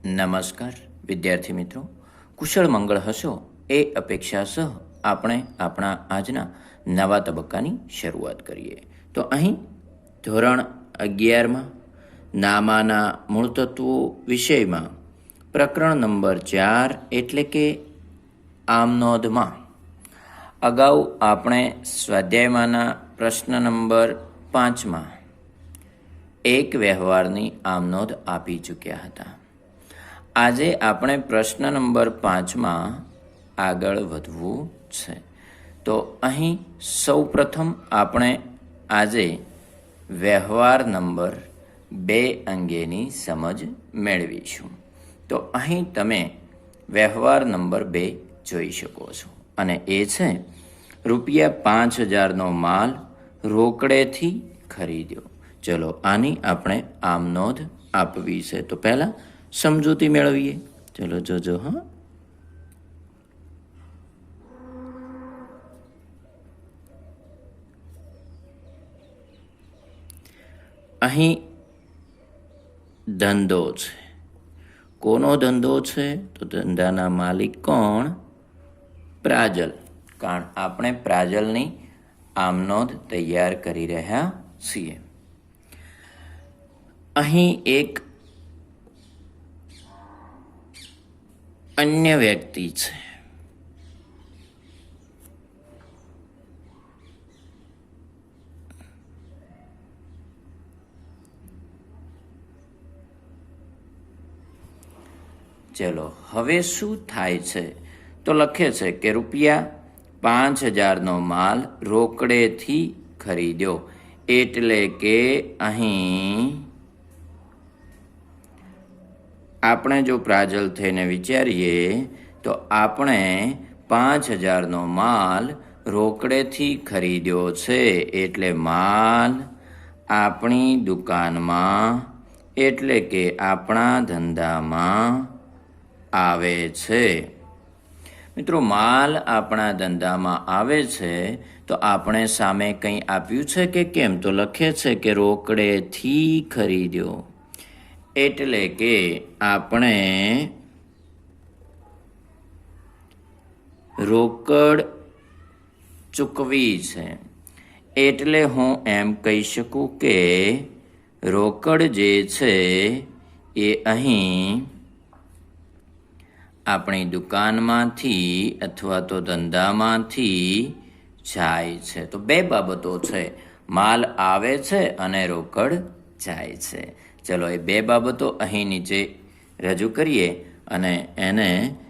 નમસ્કાર વિદ્યાર્થી મિત્રો, કુશળ મંગળ હશો એ અપેક્ષા સહ આપણે આપણા આજના નવા તબક્કાની શરૂઆત કરીએ. તો અહીં ધોરણ 11માં નામાના મૂળ તત્વો વિષયમાં પ્રકરણ નંબર 4 એટલે કે આમનોંધમાં અગાઉ આપણે સ્વાધ્યાયમાંના પ્રશ્ન નંબર 5માં એક વ્યવહારની આમનોંધ આપી ચૂક્યા હતા. આજે આપણે પ્રશ્ન નંબર 5માં આગળ વધવું છે. તો અહીં સૌ પ્રથમ આપણે આજે વ્યવહાર નંબર 2 અંગેની સમજ મેળવીશું. તો અહીં તમે વ્યવહાર નંબર 2 જોઈ શકો છો અને એ છે ₹5000નો માલ રોકડેથી ખરીદ્યો. ચલો આની આપણે આમનોંધ આપવી છે. તો પહેલાં સમજૂતી મેળવીએ. ચલો જોજો. હા, અહીં ધંધો છે. કોનો ધંધો છે? તો ધંધાના માલિક કોણ? પ્રાજલ. કારણ આપણે પ્રાજલની આમનોંધ તૈયાર કરી રહ્યા છીએ. અહીં એક અન્ય વ્યક્તિ છે. ચલો હવે શું થાય છે? તો લખે છે કે ₹5000નો માલ રોકડેથી ખરીદ્યો. એટલે કે અહીં આપણે જો પ્રાજલ થઈને વિચારીએ તો આપણે 5000નો માલ રોકડેથી ખરીદ્યો છે. એટલે માલ આપણી દુકાનમાં એટલે કે આપણા ધંધામાં આવે છે. મિત્રો, માલ આપણા ધંધામાં આવે છે તો આપણે સામે કંઈ આપ્યું છે કે કેમ? તો લખે છે કે રોકડેથી ખરીદ્યો. એટલે કે આપણે રોકડ ચૂકવી છે. એટલે હું એમ કહી શકું કે રોકડ જે છે એ અહીં આપણી દુકાનમાંથી અથવા તો ધંધામાંથી જાય છે. તો બે બાબતો છે, માલ આવે છે અને રોકડ જાય છે. ચલો એ બે બાબતો અહીં નીચે રજૂ કરીએ અને એને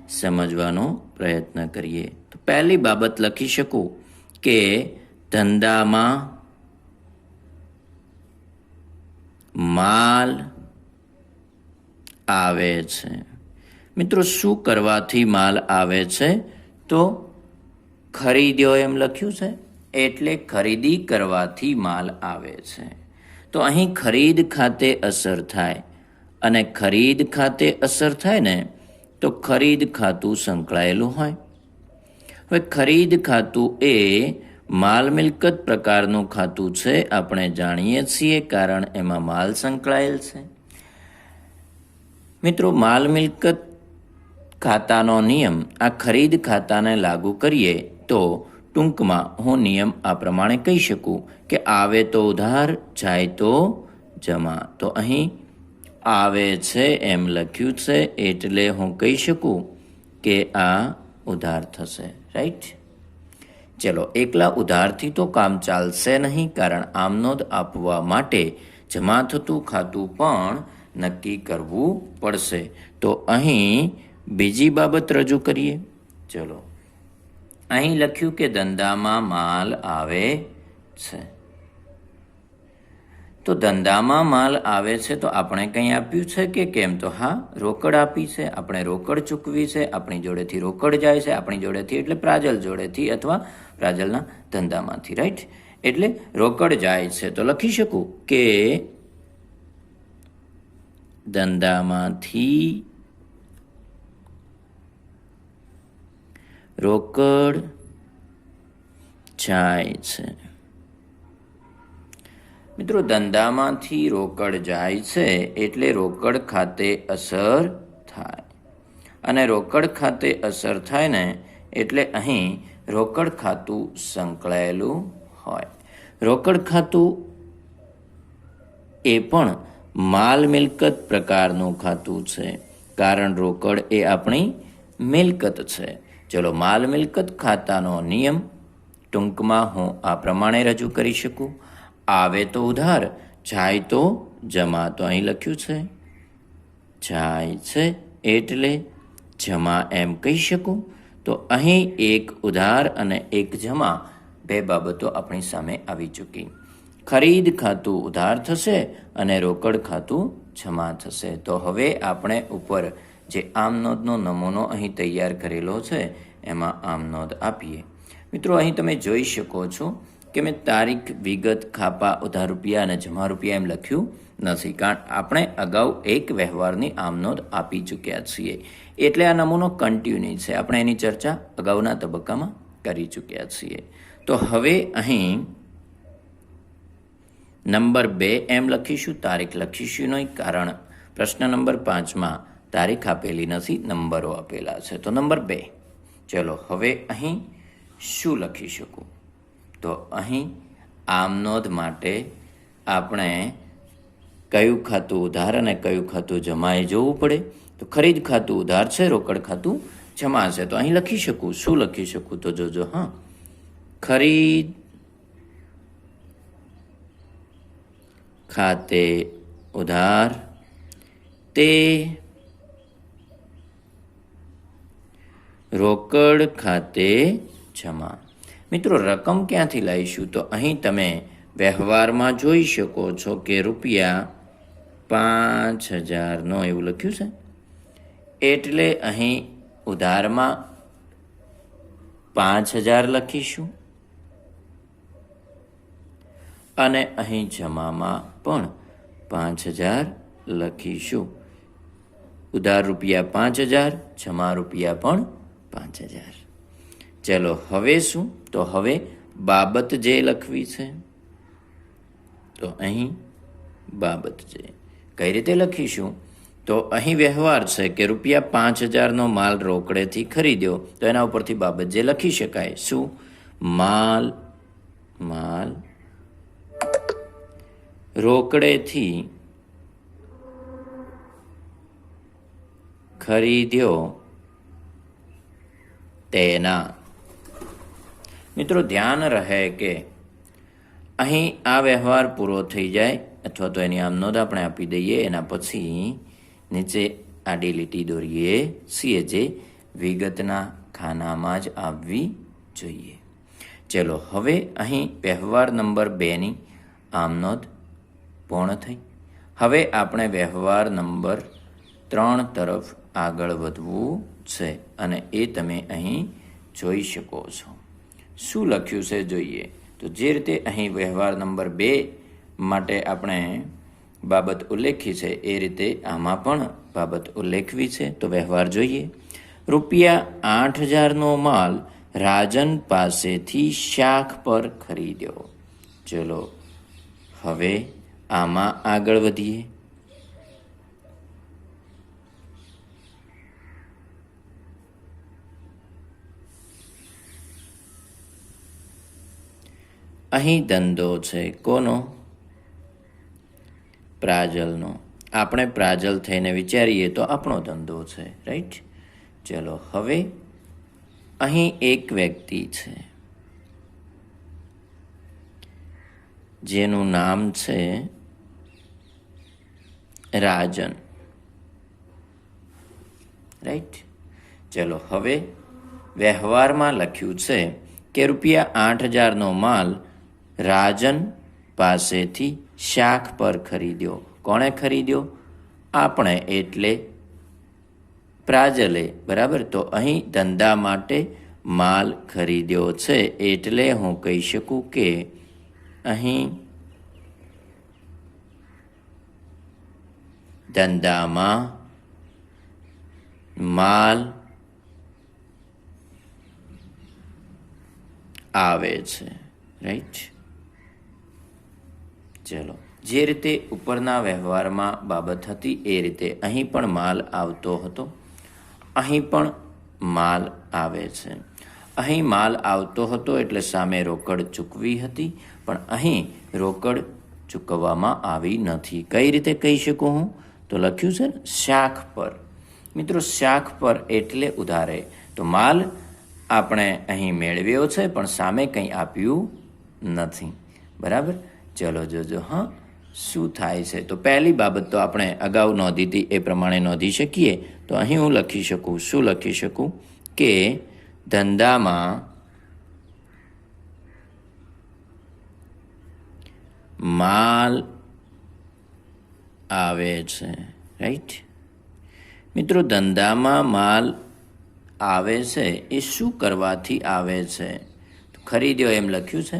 સમજવાનો પ્રયત્ન કરીએ. તો પહેલી બાબત લખી શકું કે ધંધામાં માલ આવે છે. મિત્રો, શું કરવાથી માલ આવે છે? તો ખરીદ્યો એમ લખ્યું છે એટલે ખરીદી કરવાથી માલ આવે છે. તો અહીં ખરીદ ખાતે અસર થાય અને ખરીદ ખાતે અસર થાય ને તો ખરીદ ખાતું સંકળાયેલું હોય. હવે ખરીદ ખાતું એ માલ મિલકત પ્રકારનું ખાતું છે. આપણે જાણીએ છીએ કારણ એમાં માલ સંકળાયેલ છે. મિત્રો, માલ મિલકત ખાતાનો નિયમ આ ખરીદ ખાતાને લાગુ કરીએ તો ટૂંકમાં હું નિયમ આ પ્રમાણે કહી શકું કે આવે તો ઉધાર, જાય તો જમા. તો અહીં આવે છે એમ લખ્યું છે એટલે હું કહી શકું કે આ ઉધાર થશે. રાઈટ? ચલો, એકલા ઉધારથી તો કામ ચાલશે નહીં, કારણ આમનોંધ આપવા માટે જમા થતું ખાતું પણ નક્કી કરવું પડશે. તો અહીં બીજી બાબત રજૂ કરીએ. ચલો, અહીં લખ્યું કે ધંધામાં માલ આવે છે. તો ધંધામાં માલ આવે છે તો આપણે કંઈ આપ્યું છે કે કેમ? તો હા, રોકડ આપી છે. આપણે રોકડ ચૂકવી છે. આપણી જોડેથી રોકડ જાય છે. આપણી જોડેથી એટલે પ્રાજલ જોડેથી અથવા પ્રાજલના ધંધામાંથી. રાઈટ? એટલે રોકડ જાય છે. તો લખી શકું કે ધંધામાંથી રોકડ જાય છે. મિત્રો, ધંધામાંથી રોકડ જાય છે એટલે રોકડ ખાતે અસર થાય. અને રોકડ ખાતે અસર થાય ને એટલે અહીં રોકડ ખાતું સંકળાયેલું હોય. રોકડ ખાતું એ પણ માલ મિલકત પ્રકારનું ખાતું છે, કારણ રોકડ એ આપણી મિલકત છે. ચલો, માલ મિલકત ખાતાનો નિયમ ટૂંકમાં હું આ પ્રમાણે રજૂ કરી શકું. આવે તો ઉધાર, જાય તો જમા. તો અહીં લખ્યું છે જાય છે એટલે જમા એમ કહી શકું. તો અહીં એક ઉધાર અને એક જમા, બે બાબતો આપણી સામે આવી ચૂકી. ખરીદ ખાતું ઉધાર થશે અને રોકડ ખાતું જમા થશે. તો હવે આપણે ઉપર જે આમનોંધનો નમૂનો અહીં તૈયાર કરેલો છે એમાં આમનોંધ આપીએ. મિત્રો, અહીં તમે જોઈ શકો છો કે મેં તારીખ, વિગત, ખાપા, ઉધાર રૂપિયા અને જમા રૂપિયા એમ લખ્યું નથી, કારણ આપણે અગાઉ એક વ્યવહારની આમનોંધ આપી ચૂક્યા છીએ. એટલે આ નમૂનો કન્ટિન્યુ છે. આપણે એની ચર્ચા અગાઉના તબક્કામાં કરી ચૂક્યા છીએ. તો હવે અહીં નંબર 2 એમ લખીશું, તારીખ લખીશું નહીં, કારણ પ્રશ્ન નંબર 5માં તારીખ આપેલી નથી, નંબરો આપેલા છે. તો નંબર 2. ચલો, હવે અહીં શું લખી શકું? તો અહીં આમનોંધ માટે આપણે કયું ખાતું ઉધાર અને કયું ખાતું જમા એ જોવું પડે. તો ખરીદ ખાતું ઉધાર છે, રોકડ ખાતું જમા છે. તો અહીં લખી શકું. શું લખી શકું? તો જોજો. હા, ખરીદ ખાતે ઉધાર તે રોકડ ખાતે જમા. મિત્રો, રકમ ક્યાંથી લાવીશું? તો અહીં તમે વ્યવહારમાં જોઈ શકો છો કે રૂપિયા 5,000નો એવું લખ્યું છે, એટલે અહીં ઉધારમાં 5,000 લખીશું અને અહીં જમામાં પણ 5,000 લખીશું. ઉધાર રૂપિયા 5,000, જમા રૂપિયા પણ 5,000. ચલો, હવે શું? તો હવે બાબત જે લખવી છે. તો અહીં બાબત જે કઈ રીતે લખીશું? તો અહીં વ્યવહાર છે કે રૂપિયા 5,000નો માલ રોકડેથી ખરીદ્યો, તો એના ઉપરથી બાબત જે લખી શકાય. શું? માલ રોકડેથી ખરીદ્યો તેના. મિત્રો, ધ્યાન રહે કે અહીં આ વ્યવહાર પૂરો થઈ જાય અથવા તો એની આમનોંધ આપણે આપી દઈએ, એના પછી નીચે આડી લીટી દોરીએ છીએ, જે વિગતના ખાનામાં જ આવવી જોઈએ. ચલો, હવે અહીં વ્યવહાર નંબર 2ની આમનોંધ પૂર્ણ થઈ. હવે આપણે વ્યવહાર નંબર 3 તરફ આગળ વધવું છે અને એ તમે અહીં જોઈ શકો છો. શું લખ્યું છે જોઈએ. તો જે રીતે અહીં વ્યવહાર નંબર 2 માટે આપણે બાબત ઉલ્લેખી છે એ રીતે આમાં પણ બાબત ઉલ્લેખવી છે. તો વ્યવહાર જોઈએ. રૂપિયા 8,000નો માલ રાજન પાસેથી શાખ પર ખરીદ્યો. ચલો, હવે આમાં આગળ વધીએ. અહીં ધંધો છે કોનો? પ્રાજલનો. આપણે પ્રાજલ થઈને વિચારીએ તો આપણો ધંધો છે, રાઈટ? ચલો, હવે અહીં એક વ્યક્તિ છે જેનું નામ છે રાજન, રાઈટ? ચલો, હવે વ્યવહારમાં લખ્યું છે કે રૂપિયા 8,000નો માલ રાજન પાસેથી શાખ પર ખરીદ્યો. કોણે ખરીદ્યો? આપણે, એટલે પ્રાજલે, બરાબર? તો અહીં ધંધા માટે માલ ખરીદ્યો છે, એટલે હું કહી શકું કે અહીં ધંધામાં માલ આવે છે, રાઈટ? ચલો, જે રીતે ઉપરના વ્યવહારમાં બાબત હતી એ રીતે અહીં પણ માલ આવતો હતો. અહીં પણ માલ આવે છે. અહીં માલ આવતો હતો એટલે સામે રોકડ ચૂકવી હતી, પણ અહીં રોકડ ચૂકવવામાં આવી નથી. કઈ રીતે કહી શકું હું? તો લખ્યું છે ને શાખ પર. મિત્રો શાખ પર એટલે ઉધારે. તો માલ આપણે અહીં મેળવ્યો છે પણ સામે કંઈ આપ્યું નથી. બરાબર? ચલો જોજો હા શું થાય છે. તો પહેલી બાબત તો આપણે અગાઉ નોંધી હતી એ પ્રમાણે નોંધી શકીએ. તો અહીં હું લખી શકું, શું લખી શકું કે ધંધામાં માલ આવે છે. રાઈટ મિત્રો, ધંધામાં માલ આવે છે એ શું કરવાથી આવે છે? ખરીદ્યો એમ લખ્યું છે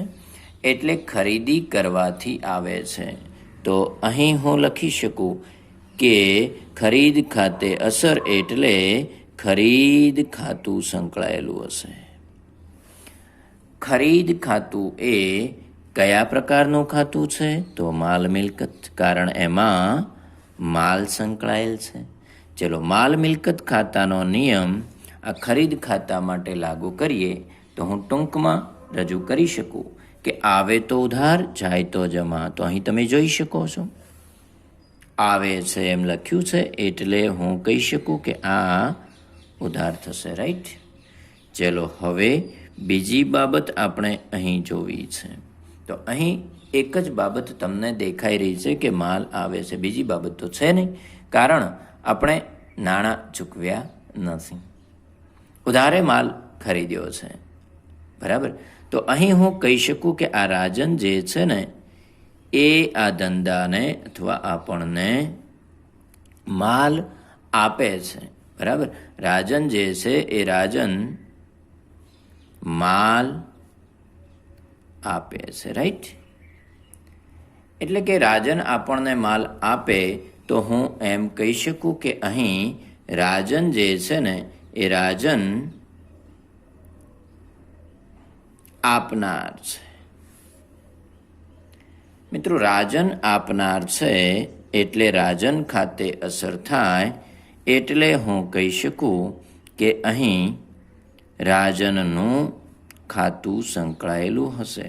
એટલે ખરીદી કરવાથી આવે છે. તો અહીં હું લખી શકું કે ખરીદ ખાતે અસર એટલે ખરીદ ખાતું સંકળાયેલું હશે. ખરીદ ખાતું એ કયા પ્રકારનું ખાતું છે? તો માલ મિલકત, કારણ એમાં માલ સંકળાયેલ છે. ચલો, માલ મિલકત ખાતાનો નિયમ આ ખરીદ ખાતા માટે લાગુ કરીએ તો હું ટૂંકમાં રજૂ કરી શકું કે આવે તો ઉધાર, જાય તો જમા. તો અહીં તમે જોઈ શકો છો આવે છે એમ લખ્યું છે એટલે હું કહી શકું કે આ ઉધાર થશે. રાઈટ? ચલો, હવે બીજી બાબત આપણે અહીં જોવી છે. તો અહીં એક જ બાબત તમને દેખાઈ રહી છે કે માલ આવે છે. બીજી બાબત તો છે નહીં, કારણ આપણે નાણાં ચૂકવ્યા નથી. ઉધારે માલ ખરીદ્યો છે. બરાબર? તો અહીં હું કહી શકું કે આ રાજન જે છે ને એ આ ધંધાને અથવા આપણને માલ આપે છે. બરાબર? રાજન જે છે એ રાજન માલ આપે છે. રાઈટ? એટલે કે રાજન આપણને માલ આપે તો હું એમ કહી શકું કે અહીં રાજન જે છે ને એ રાજન આપનાર છે. મિત્રો, રાજન આપનાર છે એટલે રાજન ખાતે અસર થાય એટલે હું કહી શકું કે અહીં રાજનનું ખાતું સંકળાયેલું હશે.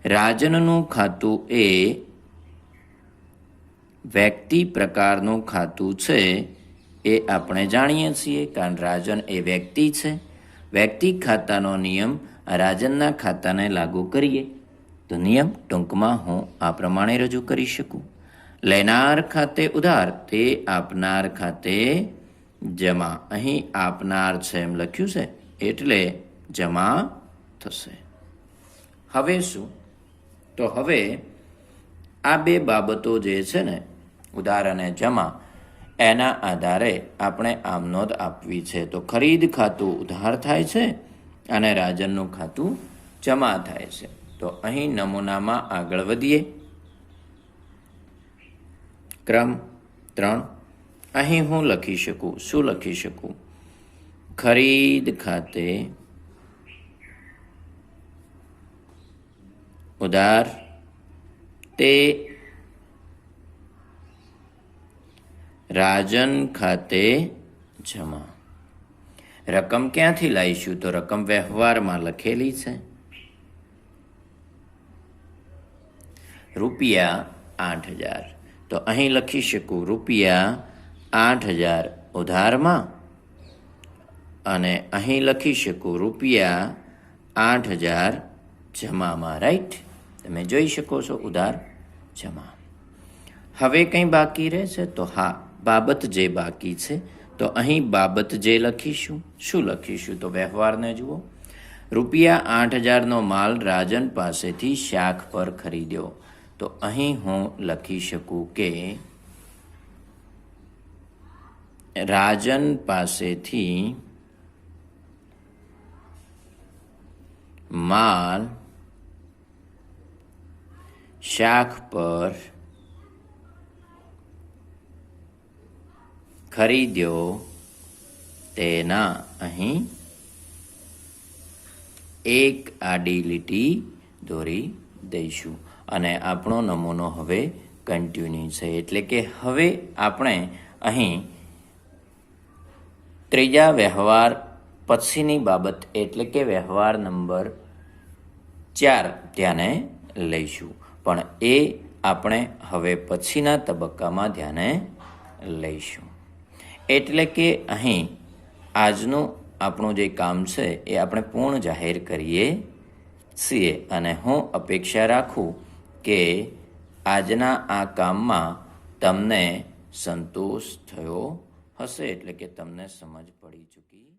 રાજનનું ખાતું એ વ્યક્તિ પ્રકારનું ખાતું છે એ આપણે જાણીએ છીએ, કારણ રાજન એ વ્યક્તિ છે. વ્યક્તિ ખાતાનો નિયમ રાજનના ખાતાને લાગુ કરીએ તો નિયમ ટૂંકમાં હું આ પ્રમાણે રજૂ કરી શકું. લેનાર ખાતે ઉધાર, તે આપનાર ખાતે જમા. અહીં આપનાર છે એમ લખ્યું છે એટલે જમા થશે. હવે શું? તો હવે આ બે બાબતો જે છે ને ઉધાર અને જમા, એના આધારે આપણે આમ નોંધ આપવી છે. તો ખરીદ ખાતું ઉધાર થાય છે અને રાજનનું ખાતું જમા થાય છે. તો અહીં નમૂનામાં આગળ વધીએ. ક્રમ 3. અહીં હું લખી શકું, શું લખી શકું? ખરીદ ખાતે ઉધાર, તે રાજન ખાતે જમા. રકમ ક્યાંથી લાવીશું? તો રકમ વ્યવહારમાં લખેલી છે. રૂપિયા 8,000. તો અહીં લખી શકું રૂપિયા 8,000 ઉધારમાં અને અહીં લખી શકું રૂપિયા 8,000 જમામાં. રાઈટ? તમે જોઈ શકો છો ઉધાર જમા. હવે કંઈ બાકી રહેશે? તો હા, બાબત જે બાકી છે. તો અહીં બાબત જે લખીશું, શું લખીશું? તો વ્યવહારને જુઓ. રૂપિયા 8,000નો માલ રાજન પાસેથી શાખ પર ખરીદ્યો. તો અહીં હું લખી શકું કે રાજન પાસેથી માલ શાખ પર ખરીદ્યો. તેના અહીં એક આડી લીટી દોરી દઈશું. અને આપણો નમૂનો હવે કન્ટિન્યુ છે. એટલે કે હવે આપણે અહીં ત્રીજા વ્યવહાર પછીની બાબત એટલે કે વ્યવહાર નંબર 4 ધ્યાને લઈશું. પણ એ આપણે હવે પછીના તબક્કામાં ધ્યાને લઈશું. એટલે કે અહીં આજનું આપણું જે કામ છે એ આપણે પૂર્ણ જાહેર કરીએ છીએ. અને હું અપેક્ષા રાખું કે આજના આ કામમાં તમને સંતોષ થયો હશે, એટલે કે તમને સમજ પડી ચૂકી